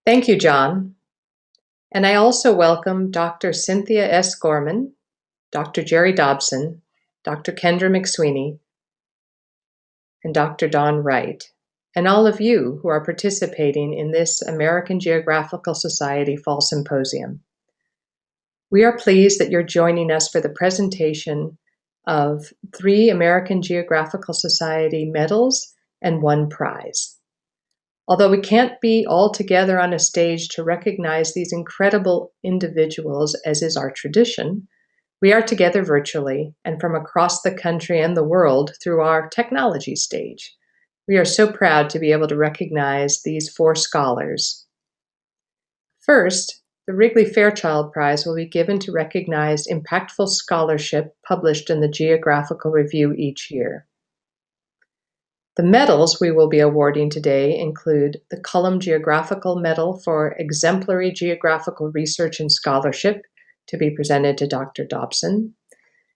Thank you, John. And I also welcome Dr. Cynthia S. Gorman, Dr. Jerry Dobson, Dr. Kendra McSweeney, and Dr. Don Wright, and all of you who are participating in this American Geographical Society Fall Symposium. We are pleased that you're joining us for the presentation of 3 American Geographical Society medals and 1 prize. Although we can't be all together on a stage to recognize these incredible individuals, as is our tradition, we are together virtually and from across the country and the world through our technology stage. We are so proud to be able to recognize these 4 scholars. First, the Wrigley Fairchild Prize will be given to recognize impactful scholarship published in the Geographical Review each year. The medals we will be awarding today include the Cullum Geographical Medal for Exemplary Geographical Research and Scholarship, to be presented to Dr. Dobson,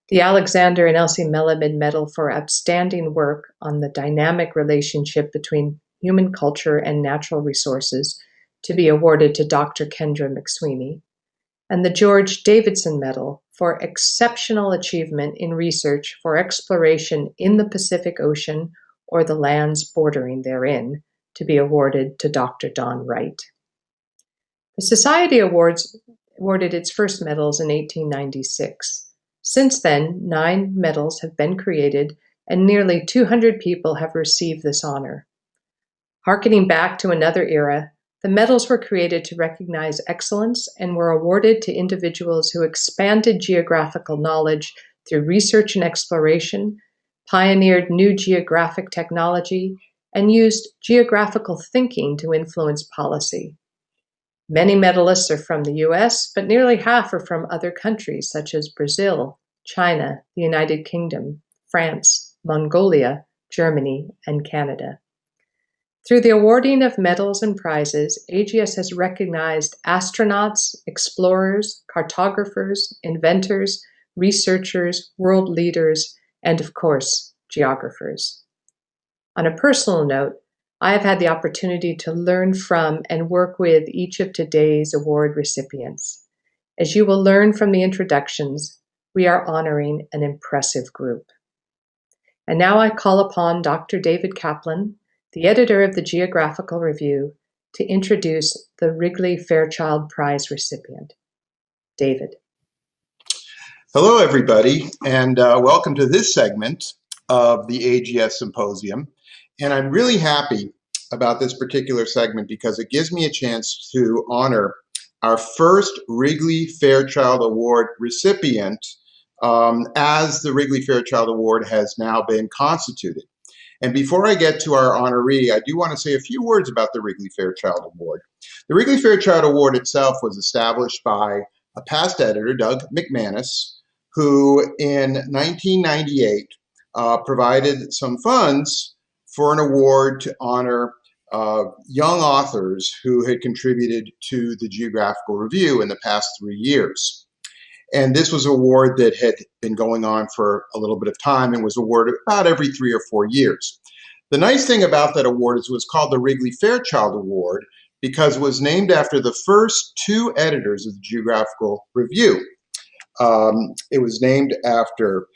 the Alexander and Elsie Melamed Medal for Outstanding Work on the Dynamic Relationship between Human Culture and Natural Resources, to be awarded to Dr. Kendra McSweeney, and the George Davidson Medal for Exceptional Achievement in Research for Exploration in the Pacific Ocean or the lands bordering therein, to be awarded to Dr. Don Wright. The Society awarded its first medals in 1896. Since then, 9 medals have been created and nearly 200 people have received this honor. Harkening back to another era, the medals were created to recognize excellence and were awarded to individuals who expanded geographical knowledge through research and exploration, pioneered new geographic technology, and used geographical thinking to influence policy. Many medalists are from the US, but nearly half are from other countries such as Brazil, China, the United Kingdom, France, Mongolia, Germany, and Canada. Through the awarding of medals and prizes, AGS has recognized astronauts, explorers, cartographers, inventors, researchers, world leaders, and of course, geographers. On a personal note, I have had the opportunity to learn from and work with each of today's award recipients. As you will learn from the introductions, we are honoring an impressive group. And now I call upon Dr. David Kaplan, the editor of the Geographical Review, to introduce the Wrigley Fairchild Prize recipient. David. Hello, everybody, and welcome to this segment of the AGS Symposium. And I'm really happy about this particular segment because it gives me a chance to honor our first Wrigley Fairchild Award recipient as the Wrigley Fairchild Award has now been constituted. And before I get to our honoree, I do want to say a few words about the Wrigley Fairchild Award. The Wrigley Fairchild Award itself was established by a past editor, Doug McManus, who in 1998 provided some funds for an award to honor young authors who had contributed to the Geographical Review in the past 3 years. And this was an award that had been going on for a little bit of time and was awarded about every 3 or 4 years. The nice thing about that award is it was called the Wrigley Fairchild Award because it was named after the first 2 editors of the Geographical Review. It was named after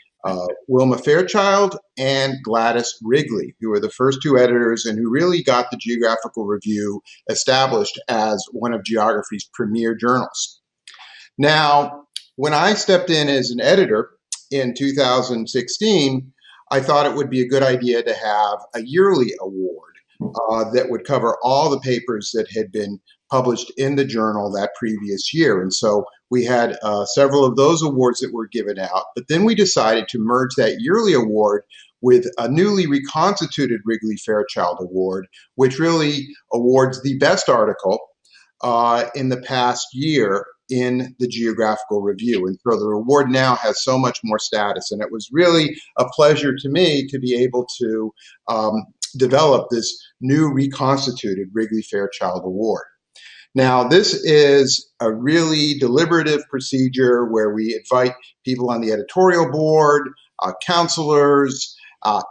Wilma Fairchild and Gladys Wrigley, who were the first 2 editors and who really got the Geographical Review established as one of geography's premier journals. Now, when I stepped in as an editor in 2016, I thought it would be a good idea to have a yearly award that would cover all the papers that had been published in the journal that previous year. And so we had several of those awards that were given out, but then we decided to merge that yearly award with a newly reconstituted Wrigley Fairchild Award, which really awards the best article in the past year in the Geographical Review. And so the award now has so much more status. And it was really a pleasure to me to be able to develop this new reconstituted Wrigley Fairchild Award. Now, this is a really deliberative procedure where we invite people on the editorial board, counselors,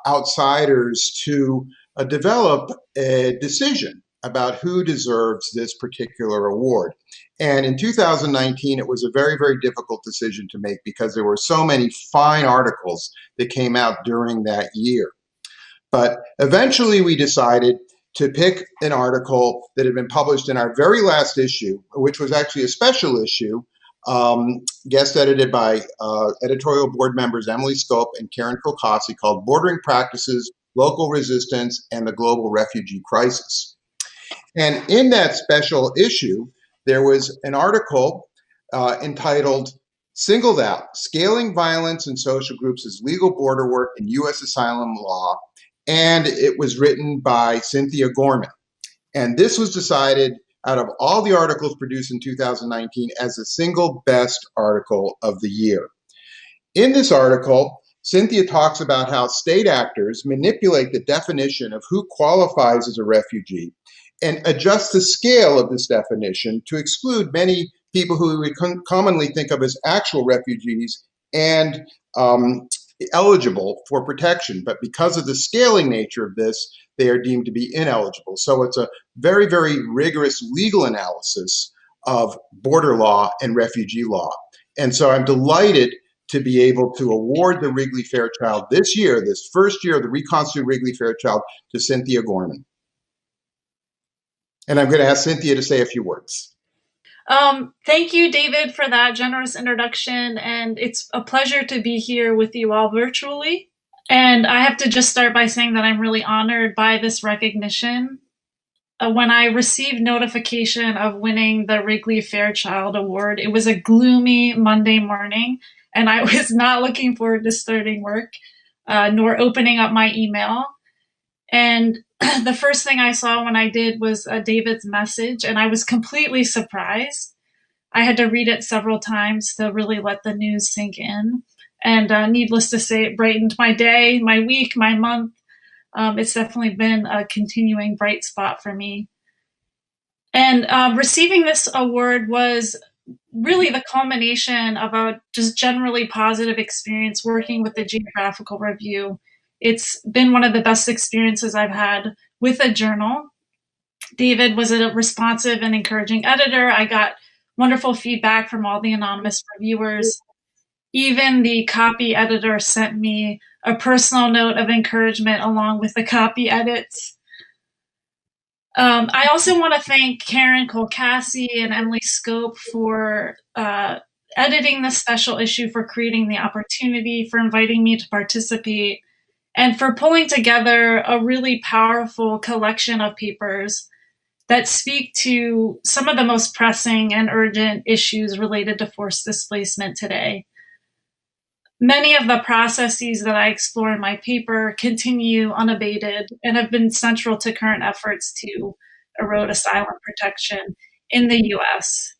outsiders to develop a decision about who deserves this particular award. And in 2019, it was a very, very difficult decision to make because there were so many fine articles that came out during that year. But eventually we decided to pick an article that had been published in our very last issue, which was actually a special issue, guest edited by editorial board members Emily Scope and Karen Filcasi, called Bordering Practices, Local Resistance, and the Global Refugee Crisis. And in that special issue, there was an article entitled Singled Out, Scaling Violence in Social Groups as Legal Border Work in U.S. Asylum Law. And it was written by Cynthia Gorman. And this was decided out of all the articles produced in 2019 as the single best article of the year. In this article, Cynthia talks about how state actors manipulate the definition of who qualifies as a refugee and adjust the scale of this definition to exclude many people who we commonly think of as actual refugees and eligible for protection. But because of the scaling nature of this, they are deemed to be ineligible. So it's a very, very rigorous legal analysis of border law and refugee law. And so I'm delighted to be able to award the Wrigley Fairchild this year, this first year of the reconstituted Wrigley Fairchild, to Cynthia Gorman. And I'm going to ask Cynthia to say a few words. Thank you, David, for that generous introduction. And it's a pleasure to be here with you all virtually. And I have to just start by saying that I'm really honored by this recognition. When I received notification of winning the Wrigley Fairchild Award, it was a gloomy Monday morning, and I was not looking forward to starting work, nor opening up my email. And the first thing I saw when I did was David's message, and I was completely surprised. I had to read it several times to really let the news sink in. And needless to say, it brightened my day, my week, my month. It's definitely been a continuing bright spot for me. And receiving this award was really the culmination of a just generally positive experience working with the Geographical Review. It's been one of the best experiences I've had with a journal. David was a responsive and encouraging editor. I got wonderful feedback from all the anonymous reviewers. Even the copy editor sent me a personal note of encouragement along with the copy edits. I also want to thank Karen Filcasi and Emily Scope for editing this special issue, for creating the opportunity, for inviting me to participate, and for pulling together a really powerful collection of papers that speak to some of the most pressing and urgent issues related to forced displacement today. Many of the processes that I explore in my paper continue unabated and have been central to current efforts to erode asylum protection in the US.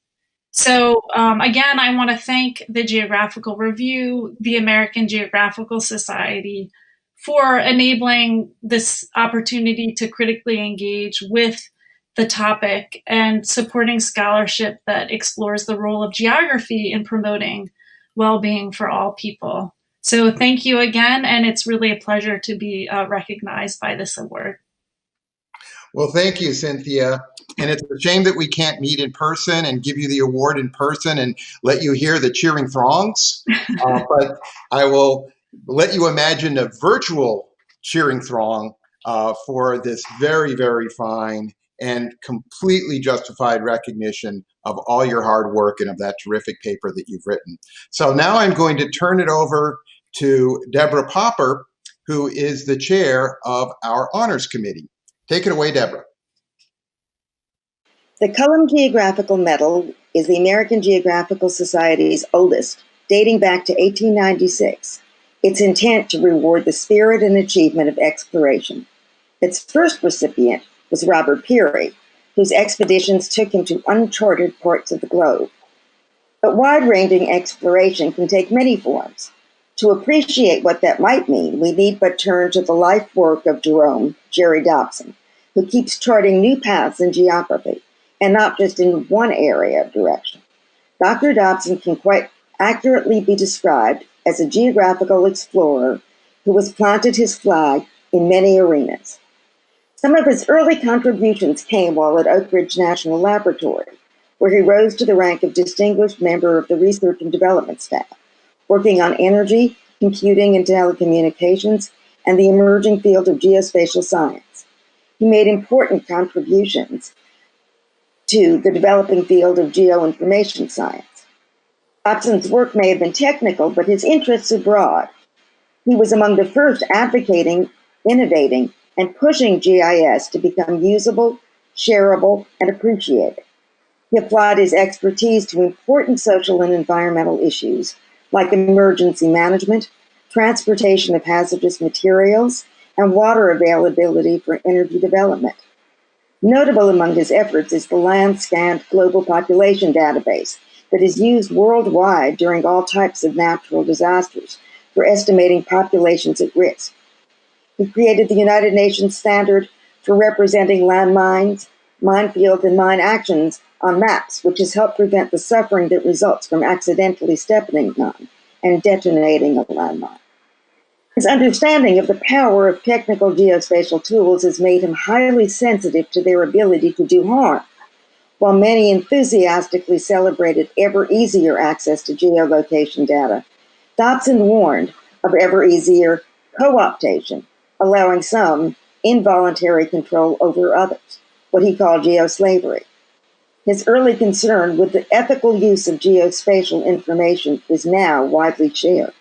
So again, I want to thank the Geographical Review, the American Geographical Society, for enabling this opportunity to critically engage with the topic and supporting scholarship that explores the role of geography in promoting well-being for all people. So thank you again, and it's really a pleasure to be recognized by this award. Well, thank you, Cynthia. And it's a shame that we can't meet in person and give you the award in person and let you hear the cheering throngs. But I will let you imagine a virtual cheering throng for this very, very fine and completely justified recognition of all your hard work and of that terrific paper that you've written. So now I'm going to turn it over to Deborah Popper, who is the chair of our honors committee. Take it away, Deborah. The Cullum Geographical Medal is the American Geographical Society's oldest, dating back to 1896. Its intent to reward the spirit and achievement of exploration. Its first recipient was Robert Peary, whose expeditions took him to uncharted parts of the globe. But wide-ranging exploration can take many forms. To appreciate what that might mean, we need but turn to the life work of Jerome, Jerry Dobson, who keeps charting new paths in geography, and not just in one area of direction. Dr. Dobson can quite accurately be described as a geographical explorer who has planted his flag in many arenas. Some of his early contributions came while at Oak Ridge National Laboratory, where he rose to the rank of distinguished member of the research and development staff, working on energy, computing and telecommunications, and the emerging field of geospatial science. He made important contributions to the developing field of geoinformation science. Dobson's work may have been technical, but his interests are broad. He was among the first advocating, innovating, and pushing GIS to become usable, shareable, and appreciated. He applied his expertise to important social and environmental issues like emergency management, transportation of hazardous materials, and water availability for energy development. Notable among his efforts is the Landscan Global Population Database that is used worldwide during all types of natural disasters for estimating populations at risk. He created the United Nations standard for representing landmines, minefields, and mine actions on maps, which has helped prevent the suffering that results from accidentally stepping on and detonating a landmine. His understanding of the power of technical geospatial tools has made him highly sensitive to their ability to do harm. While many enthusiastically celebrated ever easier access to geolocation data, Dobson warned of ever easier co-optation, allowing some involuntary control over others, what he called geoslavery. His early concern with the ethical use of geospatial information is now widely shared.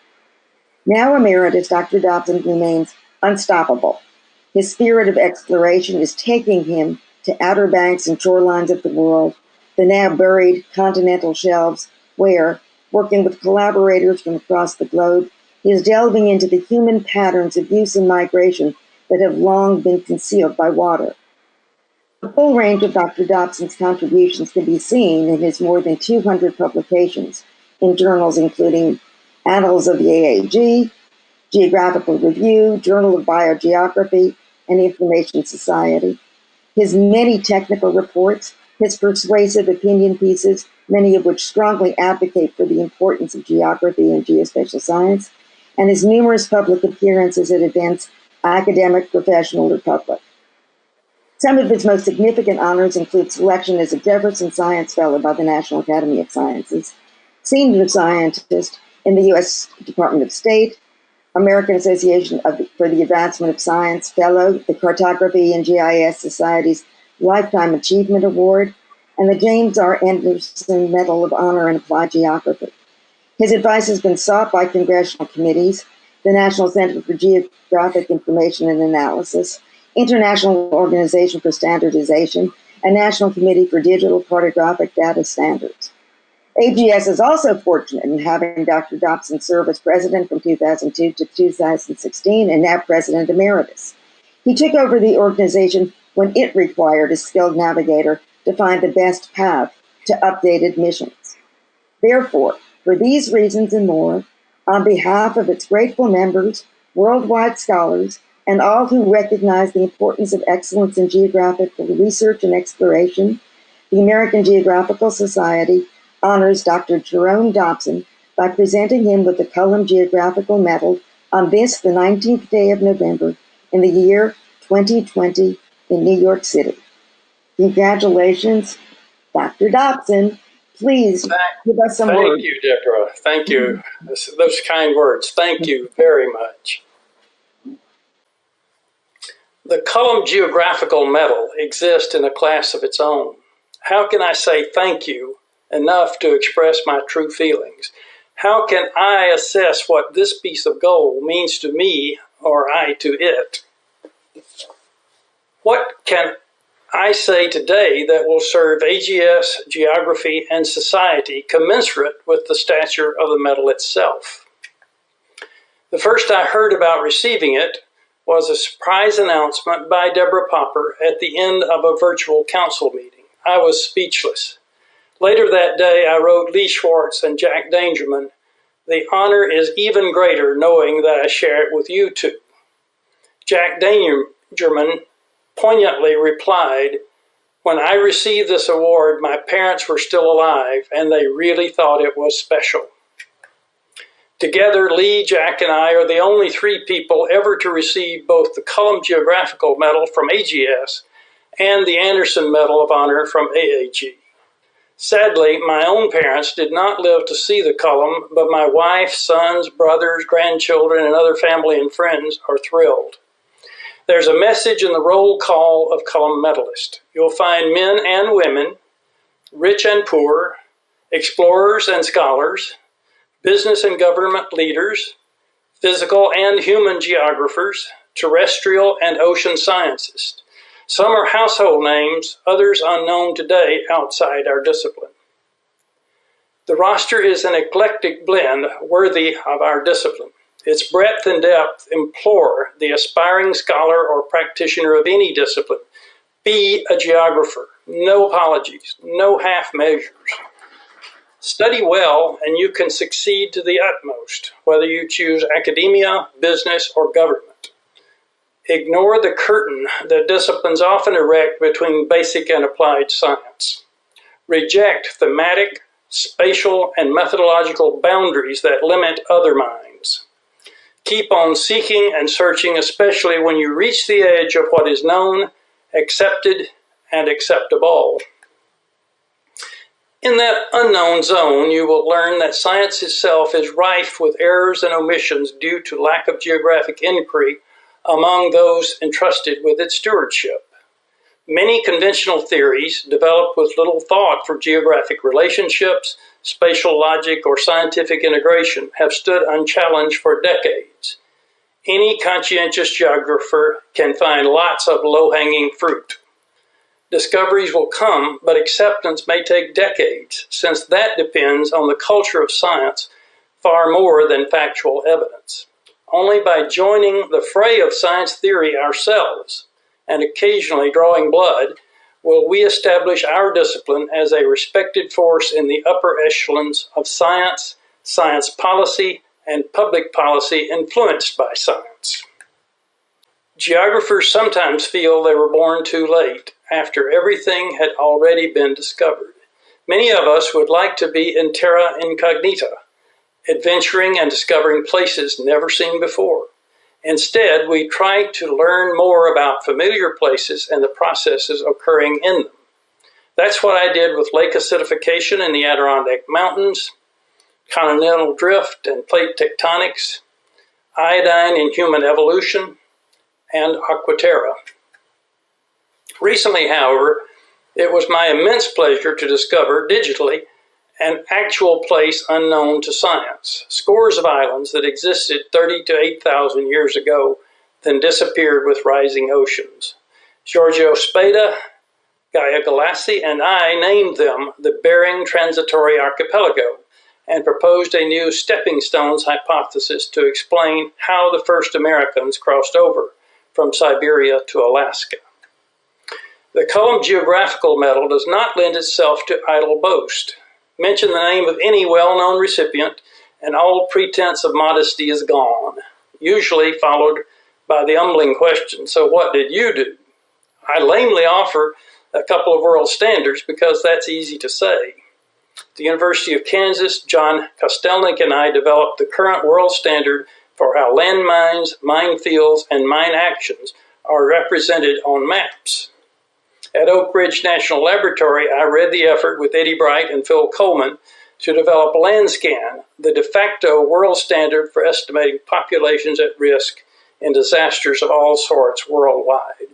Now emeritus, Dr. Dobson remains unstoppable. His spirit of exploration is taking him to outer banks and shorelines of the world, the now buried continental shelves, where, working with collaborators from across the globe, he is delving into the human patterns of use and migration that have long been concealed by water. The full range of Dr. Dobson's contributions can be seen in his more than 200 publications in journals including Annals of the AAG, Geographical Review, Journal of Biogeography, and Information Society. His many technical reports, his persuasive opinion pieces, many of which strongly advocate for the importance of geography and geospatial science, and his numerous public appearances at events, academic, professional, or public. Some of his most significant honors include selection as a Jefferson Science Fellow by the National Academy of Sciences, Senior Scientist in the U.S. Department of State, American Association for the Advancement of Science Fellow, the Cartography and GIS Society's Lifetime Achievement Award, and the James R. Anderson Medal of Honor in Applied Geography. His advice has been sought by congressional committees, the National Center for Geographic Information and Analysis, International Organization for Standardization, and National Committee for Digital Cartographic Data Standards. AGS is also fortunate in having Dr. Dobson serve as president from 2002 to 2016 and now president emeritus. He took over the organization when it required a skilled navigator to find the best path to updated missions. Therefore, for these reasons and more, on behalf of its grateful members, worldwide scholars, and all who recognize the importance of excellence in geographical research and exploration, the American Geographical Society honors Dr. Jerome Dobson by presenting him with the Cullum Geographical Medal on this, the 19th day of November, in the year 2020 in New York City. Congratulations, Dr. Dobson. Please give us some words. Thank you, Deborah. Thank you. Those kind words. Thank you very much. The Cullum Geographical Medal exists in a class of its own. How can I say thank you enough to express my true feelings? How can I assess what this piece of gold means to me or I to it? What can I say today that will serve AGS, geography, and society commensurate with the stature of the medal itself? The first I heard about receiving it was a surprise announcement by Deborah Popper at the end of a virtual council meeting. I was speechless. Later that day, I wrote Lee Schwartz and Jack Dangerman, "The honor is even greater knowing that I share it with you two." Jack Dangerman poignantly replied, "When I received this award, my parents were still alive and they really thought it was special." Together, Lee, Jack, and I are the only 3 people ever to receive both the Cullum Geographical Medal from AGS and the Anderson Medal of Honor from AAG. Sadly, my own parents did not live to see the Cullum, but my wife, sons, brothers, grandchildren, and other family and friends are thrilled. There's a message in the roll call of Cullum medalists. You'll find men and women, rich and poor, explorers and scholars, business and government leaders, physical and human geographers, terrestrial and ocean scientists. Some are household names, others unknown today outside our discipline. The roster is an eclectic blend worthy of our discipline. Its breadth and depth implore the aspiring scholar or practitioner of any discipline. Be a geographer. No apologies, no half measures. Study well, and you can succeed to the utmost, whether you choose academia, business, or government. Ignore the curtain that disciplines often erect between basic and applied science. Reject thematic, spatial, and methodological boundaries that limit other minds. Keep on seeking and searching, especially when you reach the edge of what is known, accepted, and acceptable. In that unknown zone, you will learn that science itself is rife with errors and omissions due to lack of geographic inquiry among those entrusted with its stewardship. Many conventional theories, developed with little thought for geographic relationships, spatial logic, or scientific integration, have stood unchallenged for decades. Any conscientious geographer can find lots of low-hanging fruit. Discoveries will come, but acceptance may take decades, since that depends on the culture of science far more than factual evidence. Only by joining the fray of science theory ourselves, and occasionally drawing blood, will we establish our discipline as a respected force in the upper echelons of science, science policy, and public policy influenced by science. Geographers sometimes feel they were born too late, after everything had already been discovered. Many of us would like to be in terra incognita, adventuring and discovering places never seen before. Instead, we try to learn more about familiar places and the processes occurring in them. That's what I did with lake acidification in the Adirondack Mountains, continental drift and plate tectonics, iodine in human evolution, and aquaterra. Recently, however, it was my immense pleasure to discover digitally an actual place unknown to science, scores of islands that existed 30 to 8,000 years ago, then disappeared with rising oceans. Giorgio Spada, Gaia Galassi, and I named them the Bering Transitory Archipelago and proposed a new stepping stones hypothesis to explain how the first Americans crossed over from Siberia to Alaska. The Cullum Geographical Medal does not lend itself to idle boast. Mention the name of any well-known recipient, and all pretense of modesty is gone, usually followed by the humbling question, so what did you do? I lamely offer a couple of world standards because that's easy to say. The University of Kansas, John Kostelnik and I developed the current world standard for how landmines, minefields, and mine actions are represented on maps. At Oak Ridge National Laboratory, I led the effort with Eddie Bright and Phil Coleman to develop Landscan, the de facto world standard for estimating populations at risk in disasters of all sorts worldwide.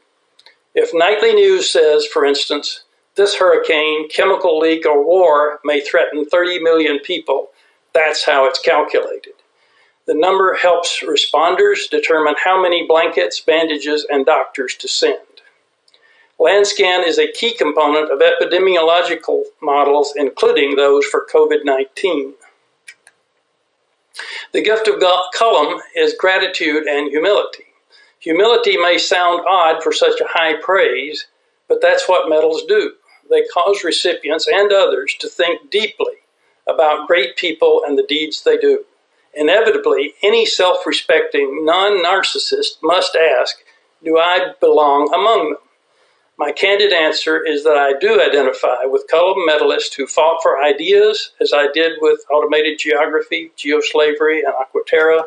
If nightly news says, for instance, this hurricane, chemical leak, or war may threaten 30 million people, that's how it's calculated. The number helps responders determine how many blankets, bandages, and doctors to send. Landscan is a key component of epidemiological models, including those for COVID-19. The gift of Cullum is gratitude and humility. Humility may sound odd for such a high praise, but that's what medals do. They cause recipients and others to think deeply about great people and the deeds they do. Inevitably, any self-respecting non-narcissist must ask, do I belong among them? My candid answer is that I do identify with column medalists who fought for ideas, as I did with automated geography, geoslavery, and Aquaterra,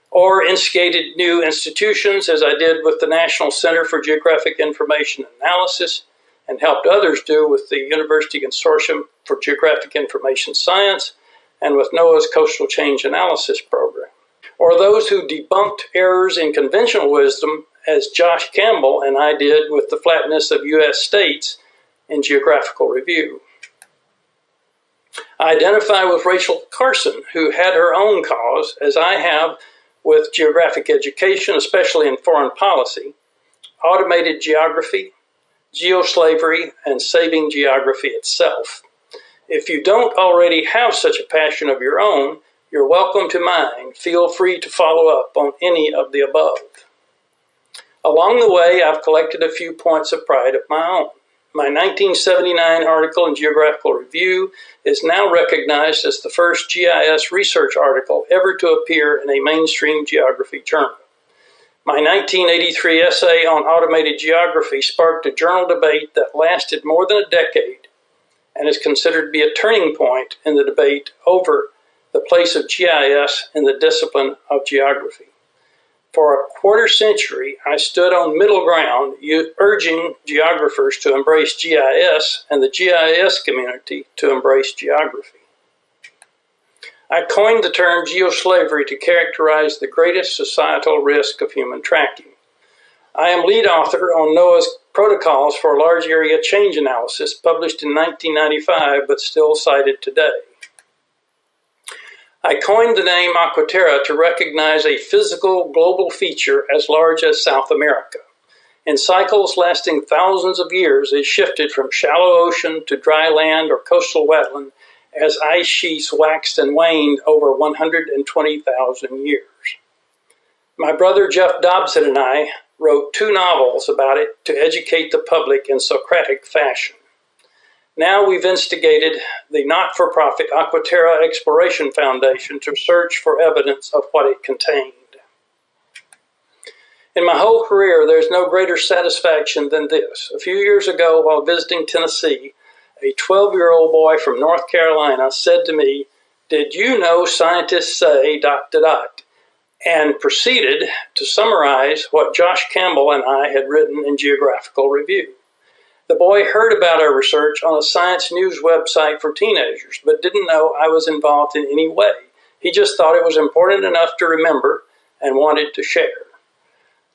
or instigated new institutions, as I did with the National Center for Geographic Information Analysis, and helped others do with the University Consortium for Geographic Information Science, and with NOAA's Coastal Change Analysis Program. Or those who debunked errors in conventional wisdom, as Josh Campbell and I did with the flatness of U.S. states in Geographical Review. I identify with Rachel Carson, who had her own cause, as I have with geographic education, especially in foreign policy, automated geography, geoslavery, and saving geography itself. If you don't already have such a passion of your own, you're welcome to mine. Feel free to follow up on any of the above. Along the way, I've collected a few points of pride of my own. My 1979 article in Geographical Review is now recognized as the first GIS research article ever to appear in a mainstream geography journal. My 1983 essay on automated geography sparked a journal debate that lasted more than a decade and is considered to be a turning point in the debate over the place of GIS in the discipline of geography. For a quarter century, I stood on middle ground, urging geographers to embrace GIS and the GIS community to embrace geography. I coined the term geoslavery to characterize the greatest societal risk of human tracking. I am lead author on NOAA's Protocols for Large Area Change Analysis, published in 1995 but still cited today. I coined the name Aquaterra to recognize a physical global feature as large as South America. In cycles lasting thousands of years, it shifted from shallow ocean to dry land or coastal wetland as ice sheets waxed and waned over 120,000 years. My brother Jeff Dobson and I wrote 2 novels about it to educate the public in Socratic fashion. Now we've instigated the not-for-profit Aquaterra Exploration Foundation to search for evidence of what it contained. In my whole career, there's no greater satisfaction than this. A few years ago, while visiting Tennessee, a 12-year-old boy from North Carolina said to me, "Did you know scientists say ... and proceeded to summarize what Josh Campbell and I had written in Geographical Review. The boy heard about our research on a science news website for teenagers, but didn't know I was involved in any way. He just thought it was important enough to remember and wanted to share.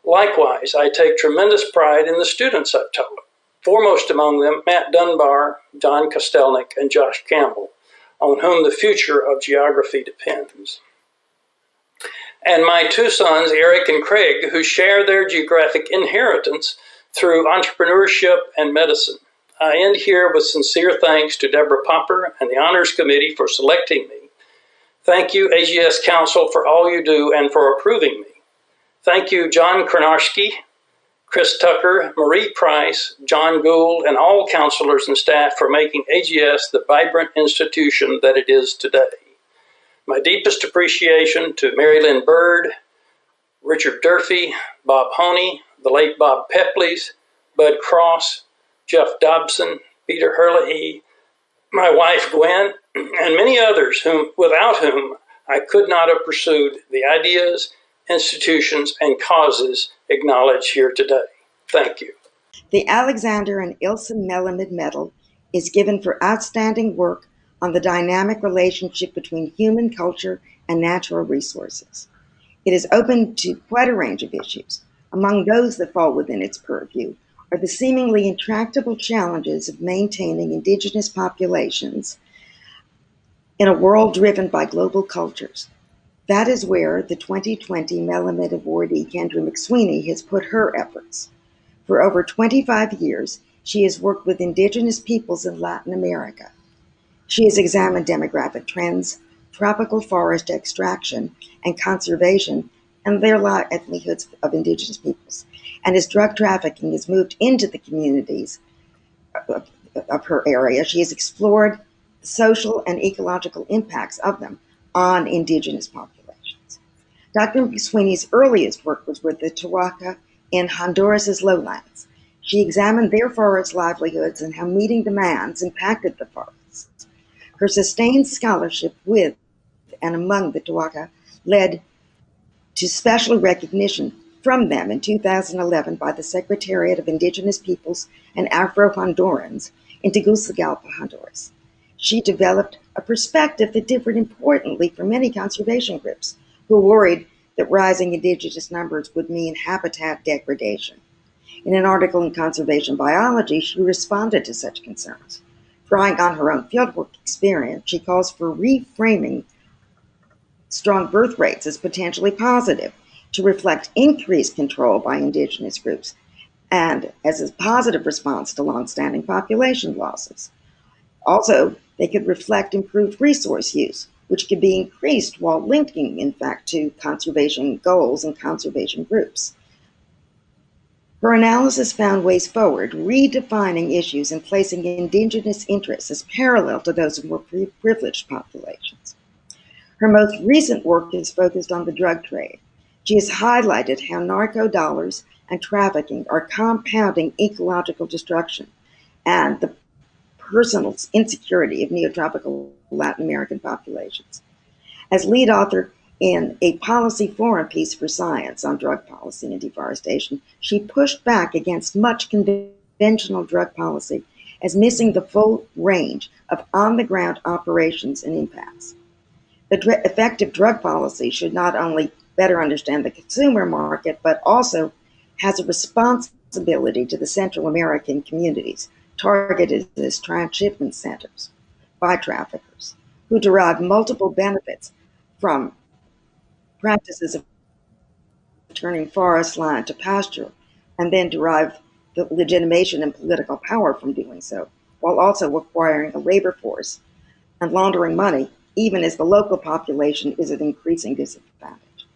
Likewise, I take tremendous pride in the students I've taught, foremost among them Matt Dunbar, John Kostelnik, and Josh Campbell, on whom the future of geography depends. And my 2 sons, Eric and Craig, who share their geographic inheritance through entrepreneurship and medicine. I end here with sincere thanks to Deborah Popper and the Honors Committee for selecting me. Thank you, AGS Council, for all you do and for approving me. Thank you, John Krnarski, Chris Tucker, Marie Price, John Gould, and all counselors and staff for making AGS the vibrant institution that it is today. My deepest appreciation to Mary Lynn Bird, Richard Durfee, Bob Honey, the late Bob Pepleys, Bud Cross, Jeff Dobson, Peter Herlihy, my wife Gwen, and many others without whom I could not have pursued the ideas, institutions, and causes acknowledged here today. Thank you. The Alexander and Ilse Melamed Medal is given for outstanding work on the dynamic relationship between human culture and natural resources. It is open to quite a range of issues. Among those that fall within its purview are the seemingly intractable challenges of maintaining indigenous populations in a world driven by global cultures. That is where the 2020 Melamed awardee Kendra McSweeney has put her efforts. For over 25 years, she has worked with indigenous peoples in Latin America. She has examined demographic trends, tropical forest extraction and conservation, and their livelihoods of indigenous peoples. And as drug trafficking has moved into the communities of her area, she has explored the social and ecological impacts of them on indigenous populations. Dr. McSweeney's earliest work was with the Tawaka in Honduras's lowlands. She examined their forest livelihoods and how meeting demands impacted the forests. Her sustained scholarship with and among the Tuaca led to special recognition from them in 2011 by the Secretariat of Indigenous Peoples and Afro-Hondurans in Tegucigalpa, Honduras. She developed a perspective that differed importantly from many conservation groups who worried that rising indigenous numbers would mean habitat degradation. In an article in Conservation Biology, she responded to such concerns. Drawing on her own fieldwork experience, she calls for reframing strong birth rates as potentially positive to reflect increased control by indigenous groups and as a positive response to longstanding population losses. Also, they could reflect improved resource use, which could be increased while linking, in fact, to conservation goals and conservation groups. Her analysis found ways forward, redefining issues and placing indigenous interests as parallel to those of more privileged populations. Her most recent work is focused on the drug trade. She has highlighted how narco dollars and trafficking are compounding ecological destruction and the personal insecurity of neotropical Latin American populations. As lead author in a policy forum piece for science on drug policy and deforestation, she pushed back against much conventional drug policy as missing the full range of on-the-ground operations and impacts. Effective drug policy should not only better understand the consumer market, but also has a responsibility to the Central American communities targeted as transshipment centers by traffickers who derive multiple benefits from practices of turning forest land to pasture and then derive the legitimation and political power from doing so, while also acquiring a labor force and laundering money, even as the local population is at increasing disadvantage.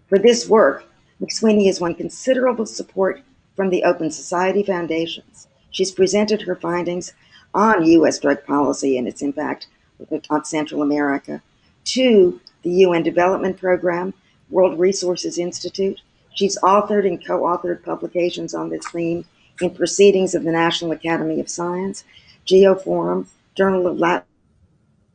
For this work, McSweeney has won considerable support from the Open Society Foundations. She's presented her findings on U.S. drug policy and its impact on Central America to the UN Development Program, World Resources Institute. She's authored and co-authored publications on this theme in Proceedings of the National Academy of Science, Geoforum, Journal of Latin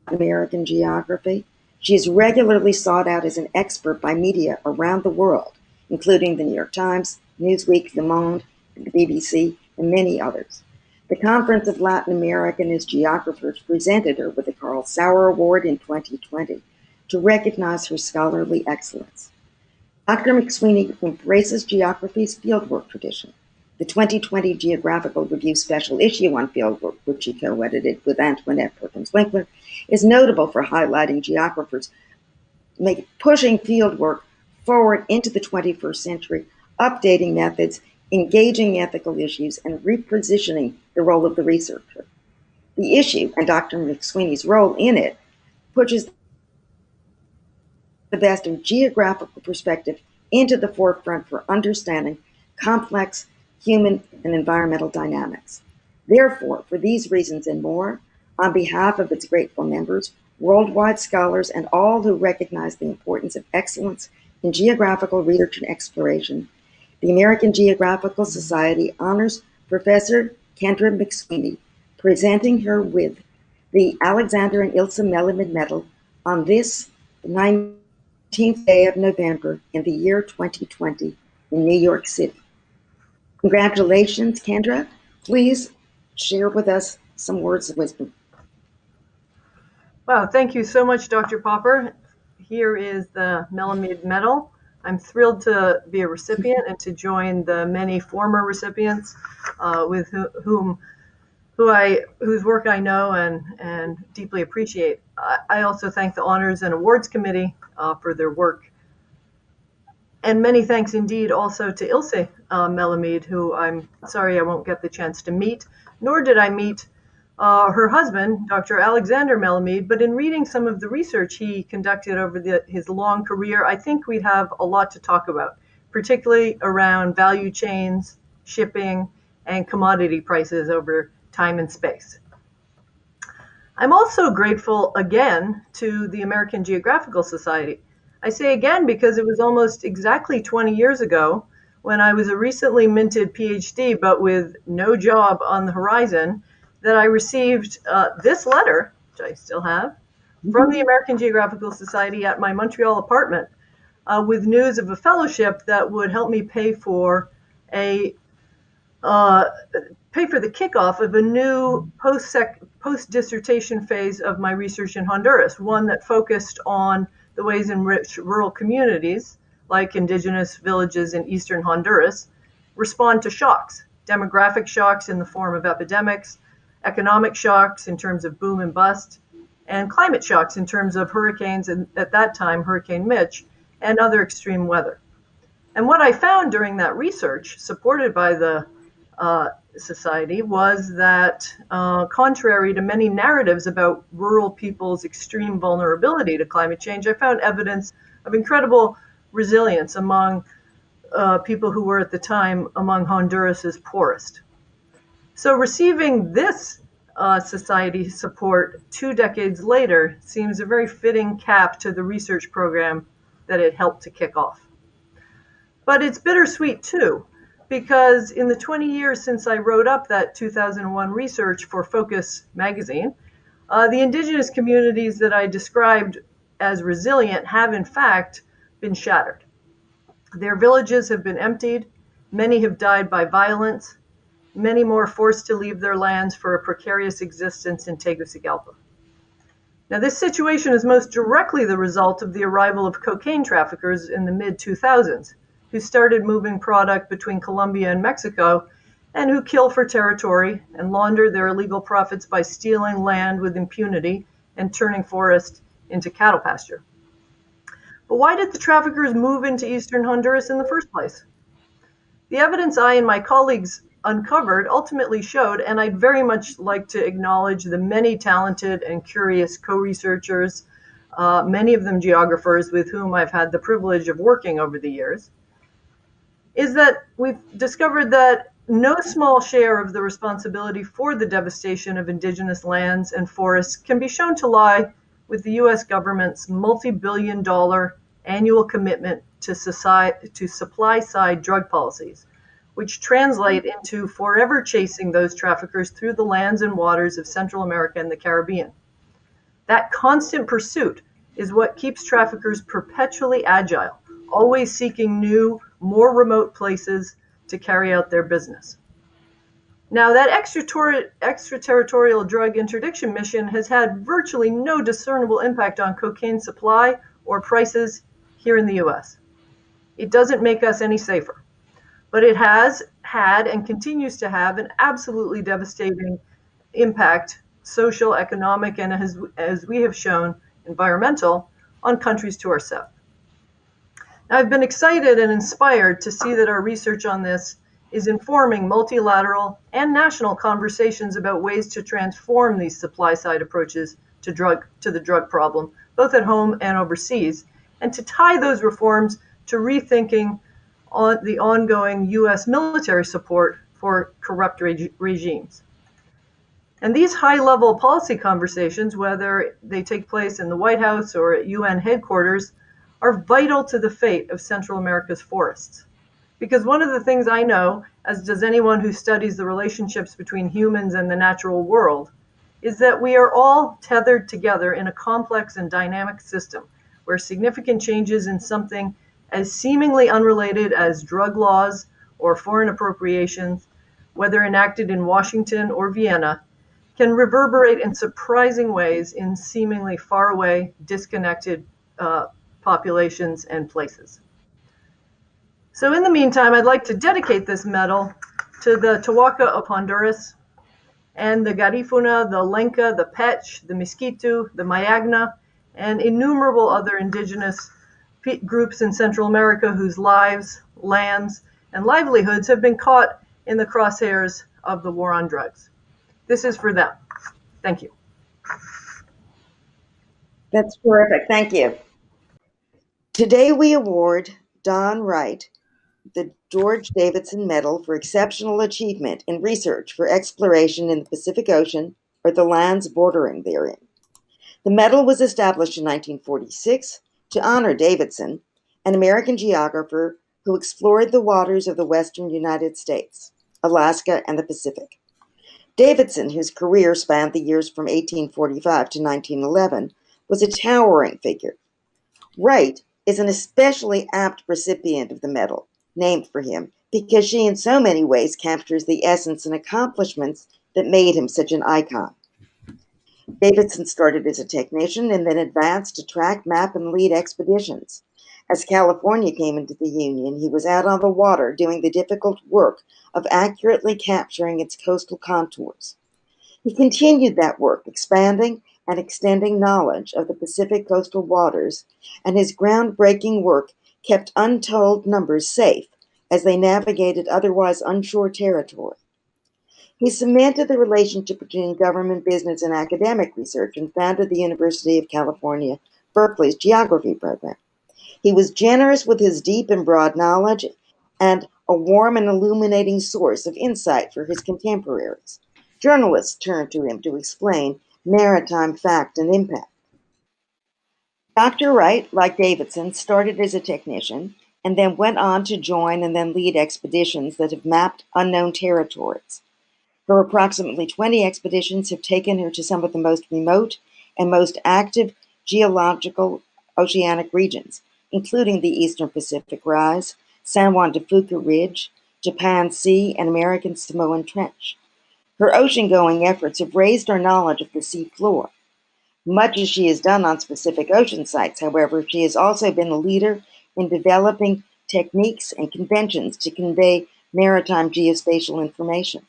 American Geography. She is regularly sought out as an expert by media around the world, including the New York Times, Newsweek, Le Monde, the BBC, and many others. The Conference of Latin American Geographers presented her with the Carl Sauer Award in 2020 to recognize her scholarly excellence. Dr. McSweeney embraces geography's fieldwork tradition. The 2020 Geographical Review special issue on fieldwork, which she co-edited with Antoinette Perkins-Winkler, is notable for highlighting geographers pushing fieldwork forward into the 21st century, updating methods, engaging ethical issues, and repositioning the role of the researcher. The issue, and Dr. McSweeney's role in it, pushes the best of geographical perspective into the forefront for understanding complex human and environmental dynamics. Therefore, for these reasons and more, on behalf of its grateful members, worldwide scholars, and all who recognize the importance of excellence in geographical research and exploration, the American Geographical Society honors Professor Kendra McSweeney, presenting her with the Alexander and Ilse Melamed Medal on this 19th day of November in the year 2020 in New York City. Congratulations, Kendra. Please share with us some words of wisdom. Wow, thank you so much, Dr. Popper. Here is the Melamed Medal. I'm thrilled to be a recipient and to join the many former recipients with whose work I know and deeply appreciate. I also thank the Honors and Awards Committee for their work. And many thanks indeed also to Ilse Melamed, who I'm sorry I won't get the chance to meet, nor did I meet her husband, Dr. Alexander Melamed, but in reading some of the research he conducted over his long career, I think we'd have a lot to talk about, particularly around value chains, shipping, and commodity prices over time and space. I'm also grateful again to the American Geographical Society. I say again because it was almost exactly 20 years ago when I was a recently minted PhD, but with no job on the horizon, that I received this letter, which I still have, from the American Geographical Society at my Montreal apartment, with news of a fellowship that would help me pay for the kickoff of a new post-dissertation phase of my research in Honduras, one that focused on the ways in which rural communities, like indigenous villages in eastern Honduras, respond to shocks, demographic shocks in the form of epidemics, economic shocks in terms of boom and bust, and climate shocks in terms of hurricanes, and at that time, Hurricane Mitch, and other extreme weather. And what I found during that research, supported by the society, was that contrary to many narratives about rural people's extreme vulnerability to climate change, I found evidence of incredible resilience among people who were at the time among Honduras's poorest. So receiving this society support 2 decades later seems a very fitting cap to the research program that it helped to kick off. But it's bittersweet too, because in the 20 years since I wrote up that 2001 research for Focus magazine, the indigenous communities that I described as resilient have in fact been shattered. Their villages have been emptied, many have died by violence, many more forced to leave their lands for a precarious existence in Tegucigalpa. Now, this situation is most directly the result of the arrival of cocaine traffickers in the mid-2000s, who started moving product between Colombia and Mexico, and who kill for territory and launder their illegal profits by stealing land with impunity and turning forest into cattle pasture. But why did the traffickers move into eastern Honduras in the first place? The evidence I and my colleagues uncovered ultimately showed, and I'd very much like to acknowledge the many talented and curious co-researchers, many of them geographers with whom I've had the privilege of working over the years, is that we've discovered that no small share of the responsibility for the devastation of indigenous lands and forests can be shown to lie with the US government's multi-billion-dollar annual commitment to supply-side drug policies, which translate into forever chasing those traffickers through the lands and waters of Central America and the Caribbean. That constant pursuit is what keeps traffickers perpetually agile, always seeking new, more remote places to carry out their business. Now, that extraterritorial drug interdiction mission has had virtually no discernible impact on cocaine supply or prices here in the US. It doesn't make us any safer, but it has had and continues to have an absolutely devastating impact, social, economic, and as we have shown, environmental, on countries to our south. Now, I've been excited and inspired to see that our research on this is informing multilateral and national conversations about ways to transform these supply-side approaches to the drug problem, both at home and overseas, and to tie those reforms to rethinking on the ongoing US military support for corrupt regimes. And these high-level policy conversations, whether they take place in the White House or at UN headquarters, are vital to the fate of Central America's forests. Because one of the things I know, as does anyone who studies the relationships between humans and the natural world, is that we are all tethered together in a complex and dynamic system where significant changes in something as seemingly unrelated as drug laws or foreign appropriations, whether enacted in Washington or Vienna, can reverberate in surprising ways in seemingly faraway, disconnected populations and places. So in the meantime, I'd like to dedicate this medal to the Tawaka of Honduras and the Garifuna, the Lenca, the Pech, the Miskitu, the Mayagna, and innumerable other indigenous groups in Central America whose lives, lands, and livelihoods have been caught in the crosshairs of the war on drugs. This is for them. Thank you. That's terrific. Thank you. Today we award Don Wright the George Davidson Medal for Exceptional Achievement in Research for Exploration in the Pacific Ocean or the lands bordering therein. The medal was established in 1946 to honor Davidson, an American geographer who explored the waters of the western United States, Alaska, and the Pacific. Davidson, whose career spanned the years from 1845 to 1911, was a towering figure. Wright is an especially apt recipient of the medal, named for him, because she in so many ways captures the essence and accomplishments that made him such an icon. Davidson started as a technician and then advanced to track, map, and lead expeditions. As California came into the Union, he was out on the water doing the difficult work of accurately capturing its coastal contours. He continued that work, expanding and extending knowledge of the Pacific coastal waters, and his groundbreaking work kept untold numbers safe as they navigated otherwise unsure territory. He cemented the relationship between government, business, and academic research and founded the University of California, Berkeley's geography program. He was generous with his deep and broad knowledge and a warm and illuminating source of insight for his contemporaries. Journalists turned to him to explain maritime fact and impact. Dr. Wright, like Davidson, started as a technician and then went on to join and then lead expeditions that have mapped unknown territories. Her approximately 20 expeditions have taken her to some of the most remote and most active geological oceanic regions, including the Eastern Pacific Rise, San Juan de Fuca Ridge, Japan Sea, and American Samoan Trench. Her ocean-going efforts have raised our knowledge of the sea floor. Much as she has done on specific ocean sites, however, she has also been a leader in developing techniques and conventions to convey maritime geospatial information.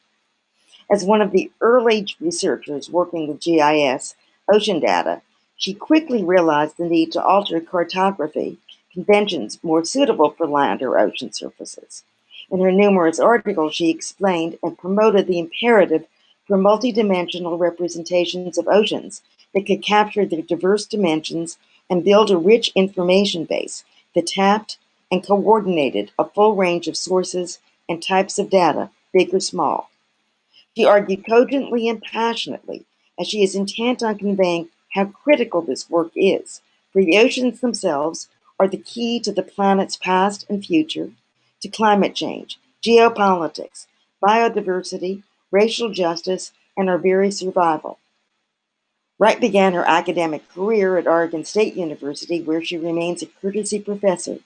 As one of the early researchers working with GIS ocean data, she quickly realized the need to alter cartography conventions more suitable for land or ocean surfaces. In her numerous articles, she explained and promoted the imperative for multidimensional representations of oceans that could capture their diverse dimensions and build a rich information base that tapped and coordinated a full range of sources and types of data, big or small. She argued cogently and passionately, as she is intent on conveying how critical this work is, for the oceans themselves are the key to the planet's past and future, to climate change, geopolitics, biodiversity, racial justice, and our very survival. Wright began her academic career at Oregon State University, where she remains a courtesy professor,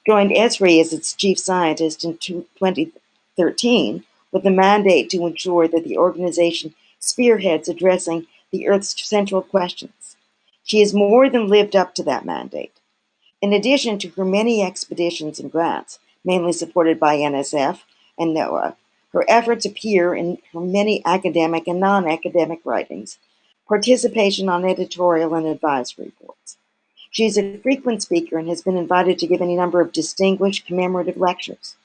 joined ESRI as its chief scientist in 2013, with the mandate to ensure that the organization spearheads addressing the Earth's central questions. She has more than lived up to that mandate. In addition to her many expeditions and grants, mainly supported by NSF and NOAA, her efforts appear in her many academic and non-academic writings, participation on editorial and advisory boards. She is a frequent speaker and has been invited to give any number of distinguished commemorative lectures.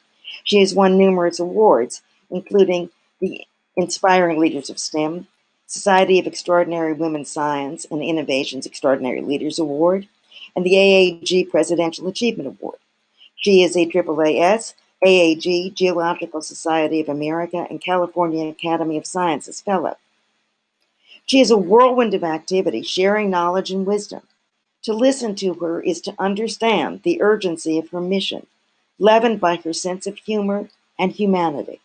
She has won numerous awards, including the Inspiring Leaders of STEM, Society of Extraordinary Women Science and Innovation's Extraordinary Leaders Award, and the AAG Presidential Achievement Award. She is a AAAS, AAG, Geological Society of America, and California Academy of Sciences Fellow. She is a whirlwind of activity, sharing knowledge and wisdom. To listen to her is to understand the urgency of her mission, leavened by her sense of humor and humanity.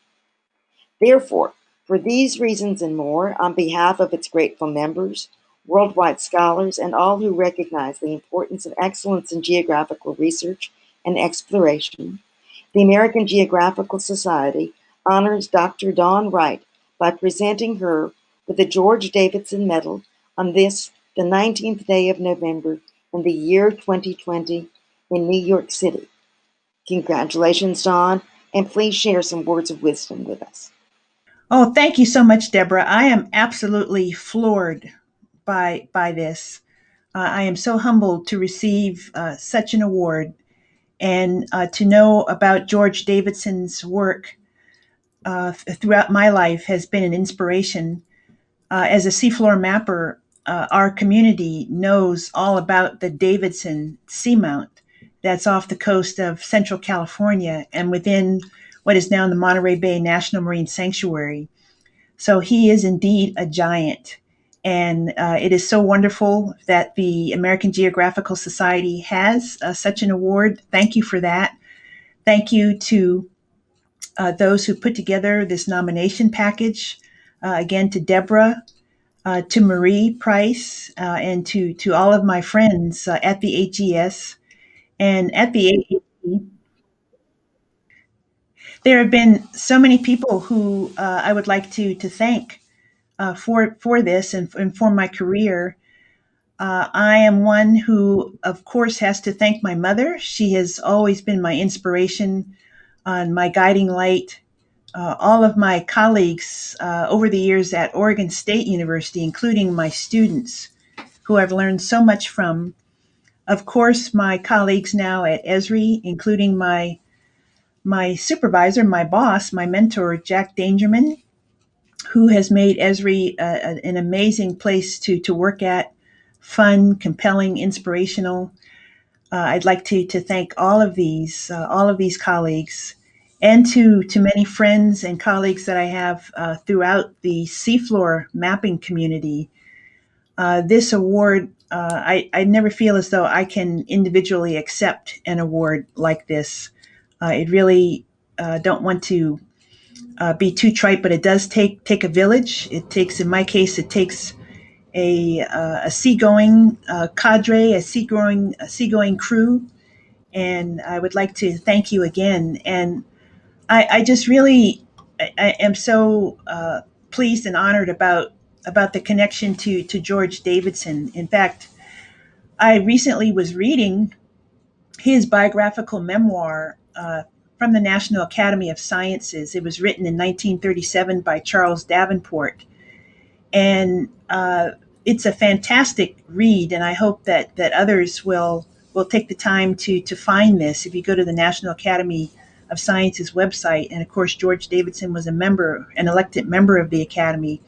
Therefore, for these reasons and more, on behalf of its grateful members, worldwide scholars, and all who recognize the importance of excellence in geographical research and exploration, the American Geographical Society honors Dr. Dawn Wright by presenting her with the George Davidson Medal on this, the 19th day of November in the year 2020 in New York City. Congratulations, Dawn, and please share some words of wisdom with us. Oh, thank you so much, Deborah. I am absolutely floored by this. I am so humbled to receive such an award and to know about George Davidson's work throughout my life has been an inspiration. As a seafloor mapper, our community knows all about the Davidson Seamount that's off the coast of Central California and within what is now the Monterey Bay National Marine Sanctuary. So he is indeed a giant. And it is so wonderful that the American Geographical Society has such an award. Thank you for that. Thank you to those who put together this nomination package. Again, to Deborah, to Marie Price, and to all of my friends at the AGS and at the AAC. There have been so many people who I would like to thank for this and for my career. I am one who, of course, has to thank my mother. She has always been my inspiration and my guiding light. All of my colleagues over the years at Oregon State University, including my students, who I've learned so much from. Of course, my colleagues now at Esri, including my supervisor, my boss, my mentor, Jack Dangerman, who has made Esri an amazing place to work at, fun, compelling, inspirational. I'd like to thank all of these colleagues, and to many friends and colleagues that I have throughout the seafloor mapping community. This award, I never feel as though I can individually accept an award like this. It really don't want to be too trite, but it does take a village. It takes, in my case, it takes a seagoing cadre, a seagoing crew, and I would like to thank you again. And I just really I am so pleased and honored about the connection to George Davidson. In fact, I recently was reading his biographical memoir from the National Academy of Sciences. It was written in 1937 by Charles Davenport, and it's a fantastic read. And I hope that others will take the time to find this. If you go to the National Academy of Sciences website, and of course George Davidson was an elected member of the Academy.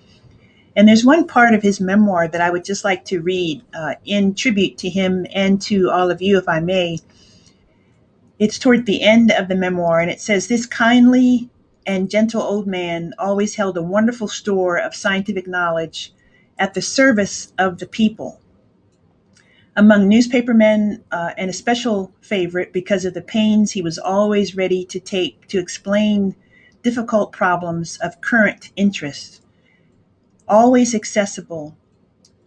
And there's one part of his memoir that I would just like to read in tribute to him and to all of you, if I may. It's toward the end of the memoir, and it says, "This kindly and gentle old man always held a wonderful store of scientific knowledge at the service of the people. Among newspapermen, and a special favorite because of the pains he was always ready to take to explain difficult problems of current interest. Always accessible,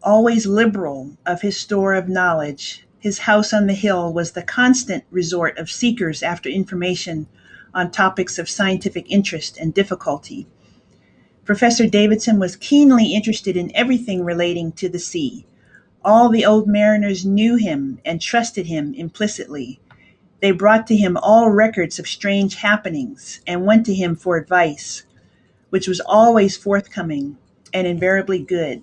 always liberal of his store of knowledge, his house on the hill was the constant resort of seekers after information on topics of scientific interest and difficulty. Professor Davidson was keenly interested in everything relating to the sea. All the old mariners knew him and trusted him implicitly. They brought to him all records of strange happenings and went to him for advice, which was always forthcoming and invariably good.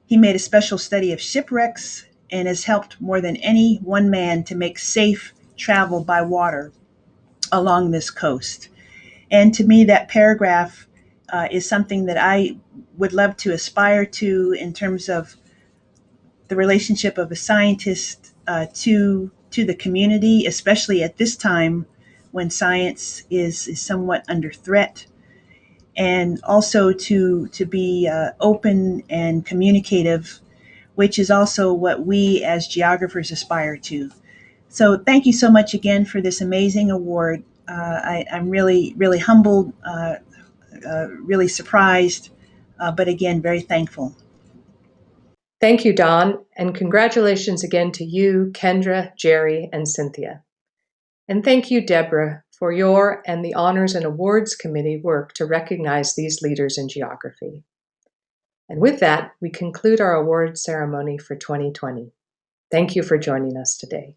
He made a special study of shipwrecks and has helped more than any one man to make safe travel by water along this coast." And to me, that paragraph is something that I would love to aspire to in terms of the relationship of a scientist to the community, especially at this time when science is somewhat under threat, and also to be open and communicative, which is also what we as geographers aspire to. So thank you so much again for this amazing award. I'm really, really humbled, really surprised, but again, very thankful. Thank you, Don, and congratulations again to you, Kendra, Jerry, and Cynthia. And thank you, Deborah, for your and the Honors and Awards Committee work to recognize these leaders in geography. And with that, we conclude our awards ceremony for 2020. Thank you for joining us today.